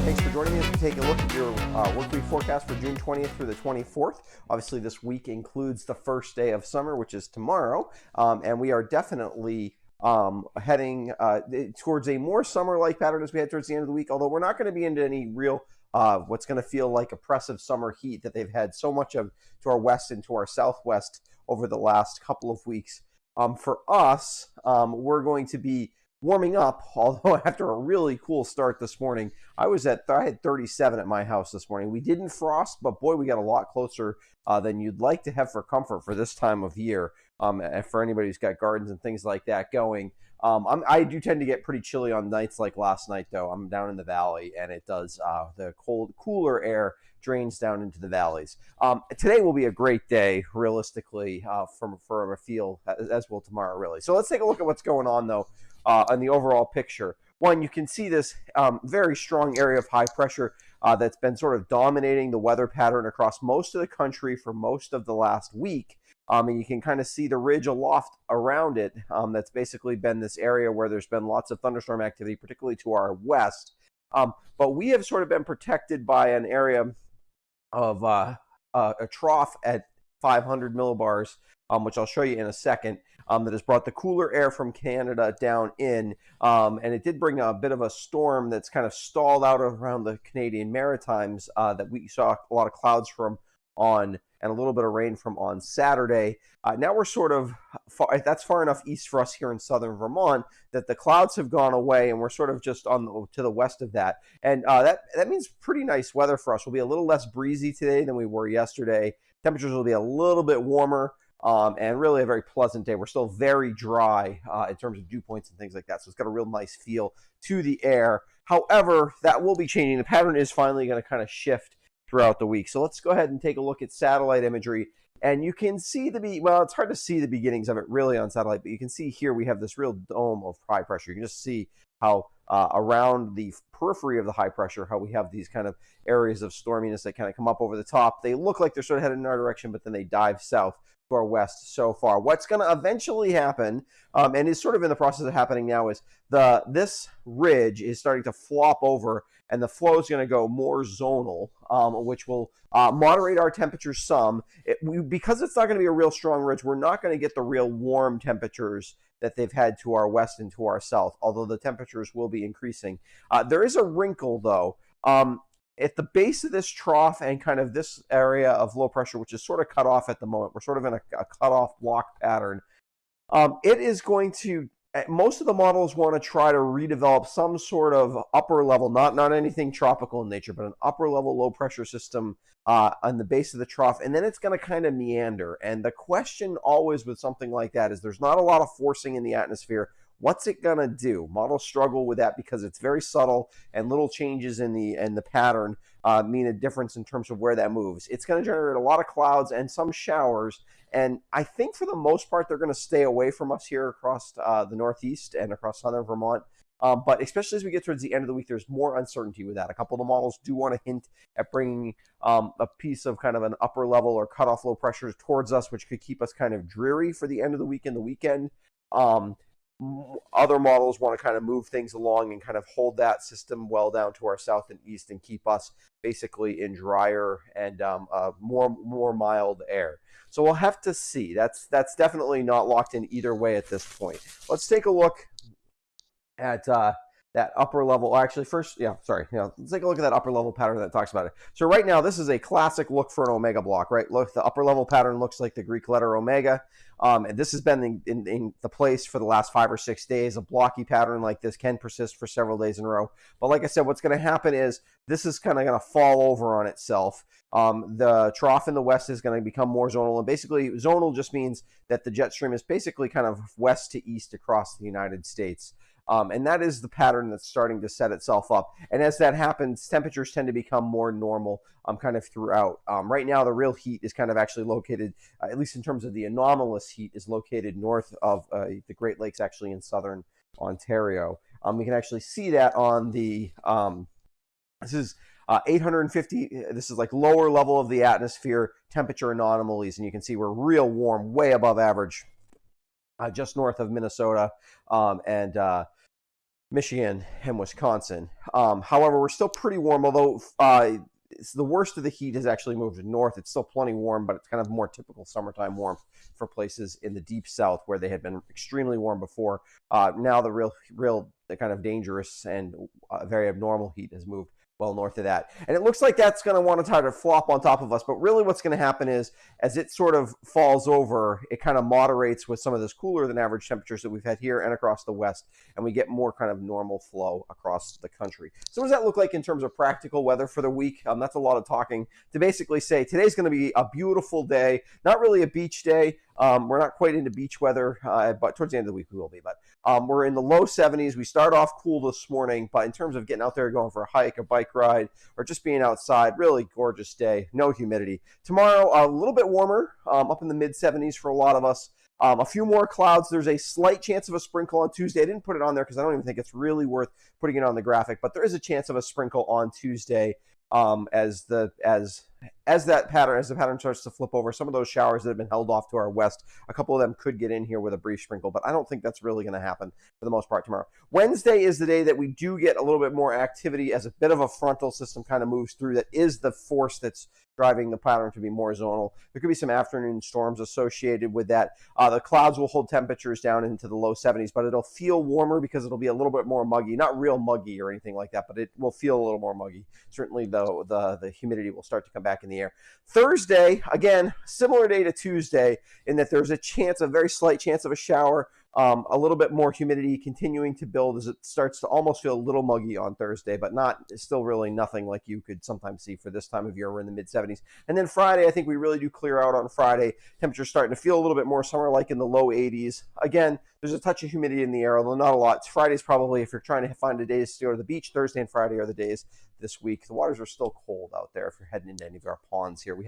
Thanks for joining me as we take a look at your work week forecast for June 20th through the 24th. Obviously, this week includes the first day of summer, which is tomorrow, and we are definitely heading towards a more summer-like pattern as we head towards the end of the week, although we're not going to be into any real what's going to feel like oppressive summer heat that they've had so much of to our west and to our southwest over the last couple of weeks. For us, we're going to be warming up, although after a really cool start this morning. I had 37 at my house this morning. We didn't frost, but boy, we got a lot closer than you'd like to have for comfort for this time of year. And for anybody who's got gardens and things like that going. I do tend to get pretty chilly on nights like last night, though. I'm down in the valley, and it does, the cooler air drains down into the valleys. Today will be a great day, realistically, from a feel, as will tomorrow, really. So let's take a look at what's going on, though, on the overall picture. One, you can see this very strong area of high pressure that's been sort of dominating the weather pattern across most of the country for most of the last week. And you can kind of see the ridge aloft around it. That's basically been this area where there's been lots of thunderstorm activity, particularly to our west. But we have sort of been protected by an area of a trough at 500 millibars, which I'll show you in a second, that has brought the cooler air from Canada down in. And it did bring a bit of a storm that's kind of stalled out around the Canadian Maritimes that we saw a lot of clouds from on, and a little bit of rain from on Saturday. Now we're sort of, that's far enough east for us here in southern Vermont that the clouds have gone away, and we're sort of just to the west of that. And that means pretty nice weather for us. We'll be a little less breezy today than we were yesterday. Temperatures will be a little bit warmer, and really a very pleasant day. We're still very dry in terms of dew points and things like that, so it's got a real nice feel to the air. However, that will be changing. The pattern is finally going to kind of shift throughout the week. So let's go ahead and take a look at satellite imagery. And you can see it's hard to see the beginnings of it really on satellite, but you can see here we have this real dome of high pressure. You can just see how around the periphery of the high pressure, how we have these kind of areas of storminess that kind of come up over the top. They look like they're sort of headed in our direction, but then they dive south to our west so far. What's going to eventually happen, and is sort of in the process of happening now, is this ridge is starting to flop over, and the flow is going to go more zonal, which will moderate our temperatures some. Because it's not going to be a real strong ridge, we're not going to get the real warm temperatures that they've had to our west and to our south, although the temperatures will be increasing. There is a wrinkle, though. At the base of this trough and kind of this area of low pressure, which is sort of cut off at the moment, we're sort of in a cut-off block pattern. It is going to, most of the models want to try to redevelop some sort of upper level, not anything tropical in nature, but an upper level low pressure system on the base of the trough, and then it's going to kind of meander. And the question always with something like that is there's not a lot of forcing in the atmosphere. What's it going to do? Models struggle with that because it's very subtle, and little changes in the pattern mean a difference in terms of where that moves. It's going to generate a lot of clouds and some showers, and I think for the most part they're going to stay away from us here across the Northeast and across southern Vermont. But especially as we get towards the end of the week, there's more uncertainty with that. A couple of the models do want to hint at bringing a piece of kind of an upper level or cutoff low pressures towards us, which could keep us kind of dreary for the end of the week and the weekend. Other models want to kind of move things along and kind of hold that system well down to our south and east and keep us basically in drier and more mild air. So we'll have to see. That's definitely not locked in either way at this point. Let's take a look at that upper level. Actually, first, let's take a look at that upper level pattern that talks about it. So right now, this is a classic look for an omega block, right? Look, the upper level pattern looks like the Greek letter omega. And this has been in the place for the last 5 or 6 days. A blocky pattern like this can persist for several days in a row. But like I said, what's going to happen is this is kind of going to fall over on itself. The trough in the west is going to become more zonal. And basically, zonal just means that the jet stream is basically kind of west to east across the United States. And that is the pattern that's starting to set itself up. And as that happens, temperatures tend to become more normal kind of throughout. Right now, the real heat is kind of actually located, at least in terms of the anomalous heat, is located north of the Great Lakes, actually in southern Ontario. We can actually see that on the, this is 850, this is like lower level of the atmosphere temperature anomalies. And you can see we're real warm, way above average. Just north of Minnesota, and Michigan and Wisconsin. However, we're still pretty warm, although it's the worst of the heat has actually moved north. It's still plenty warm, but it's kind of more typical summertime warmth for places in the deep south where they had been extremely warm before. Now the the kind of dangerous and very abnormal heat has moved well north of that. And it looks like that's going to want to try to flop on top of us. But really what's going to happen is as it sort of falls over, it kind of moderates with some of this cooler than average temperatures that we've had here and across the west. And we get more kind of normal flow across the country. So what does that look like in terms of practical weather for the week? That's a lot of talking to basically say today's going to be a beautiful day, not really a beach day. We're not quite into beach weather, but towards the end of the week we will be. But we're in the low 70s. We start off cool this morning, but in terms of getting out there, going for a hike, a bike ride, or just being outside, really gorgeous day. No humidity. Tomorrow, a little bit warmer, up in the mid 70s for a lot of us. A few more clouds. There's a slight chance of a sprinkle on Tuesday. I didn't put it on there because I don't even think it's really worth putting it on the graphic, but there is a chance of a sprinkle on Tuesday as the pattern starts to flip over. Some of those showers that have been held off to our west, a couple of them could get in here with a brief sprinkle, but I don't think that's really going to happen for the most part tomorrow. Wednesday is the day that we do get a little bit more activity as a bit of a frontal system kind of moves through. That is the force that's driving the pattern to be more zonal. There could be some afternoon storms associated with that. The clouds will hold temperatures down into the low 70s, but it'll feel warmer because it'll be a little bit more muggy. Not real muggy or anything like that, but it will feel a little more muggy. Certainly, though, the humidity will start to come back in the air. Thursday, again, similar day to Tuesday in that there's a very slight chance of a shower. A little bit more humidity continuing to build as it starts to almost feel a little muggy on Thursday, but still really nothing like you could sometimes see for this time of year. We're in the mid 70s. And then Friday, I think we really do clear out on Friday. Temperatures starting to feel a little bit more summer-like in the low 80s. Again, there's a touch of humidity in the air, although not a lot. Friday's probably, if you're trying to find a day to go to the beach, Thursday and Friday are the days this week. The waters are still cold out there if you're heading into any of our ponds here. We've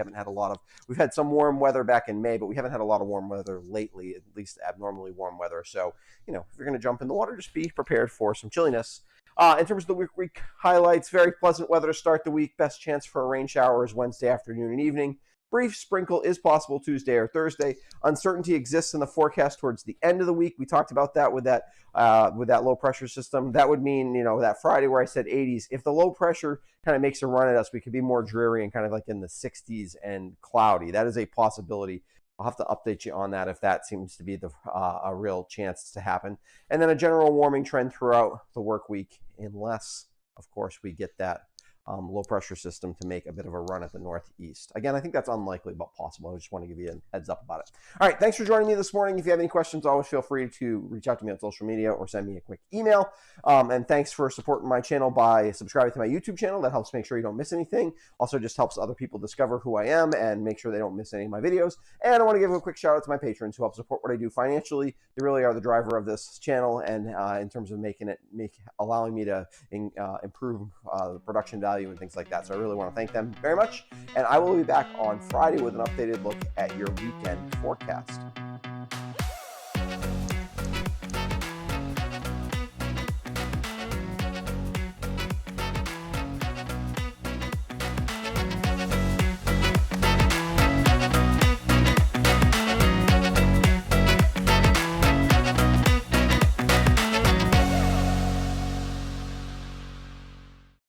had some warm weather back in May, but we haven't had a lot of warm weather lately, at least abnormally warm weather. So, if you're going to jump in the water, just be prepared for some chilliness. In terms of the week highlights, very pleasant weather to start the week. Best chance for a rain shower is Wednesday afternoon and evening. Brief sprinkle is possible Tuesday or Thursday. Uncertainty exists in the forecast towards the end of the week. We talked about that with that low pressure system. That would mean, that Friday where I said 80s. If the low pressure kind of makes a run at us, we could be more dreary and kind of like in the 60s and cloudy. That is a possibility. I'll have to update you on that if that seems to be a real chance to happen. And then a general warming trend throughout the work week, unless, of course, we get that low pressure system to make a bit of a run at the northeast. Again, I think that's unlikely, but possible. I just want to give you a heads up about it. All right, thanks for joining me this morning. If you have any questions, always feel free to reach out to me on social media or send me a quick email. And thanks for supporting my channel by subscribing to my YouTube channel. That helps make sure you don't miss anything. Also just helps other people discover who I am and make sure they don't miss any of my videos. And I want to give a quick shout out to my patrons who help support what I do financially. They really are the driver of this channel, and in terms of allowing me to improve the production value and things like that. So I really want to thank them very much. And I will be back on Friday with an updated look at your weekend forecast.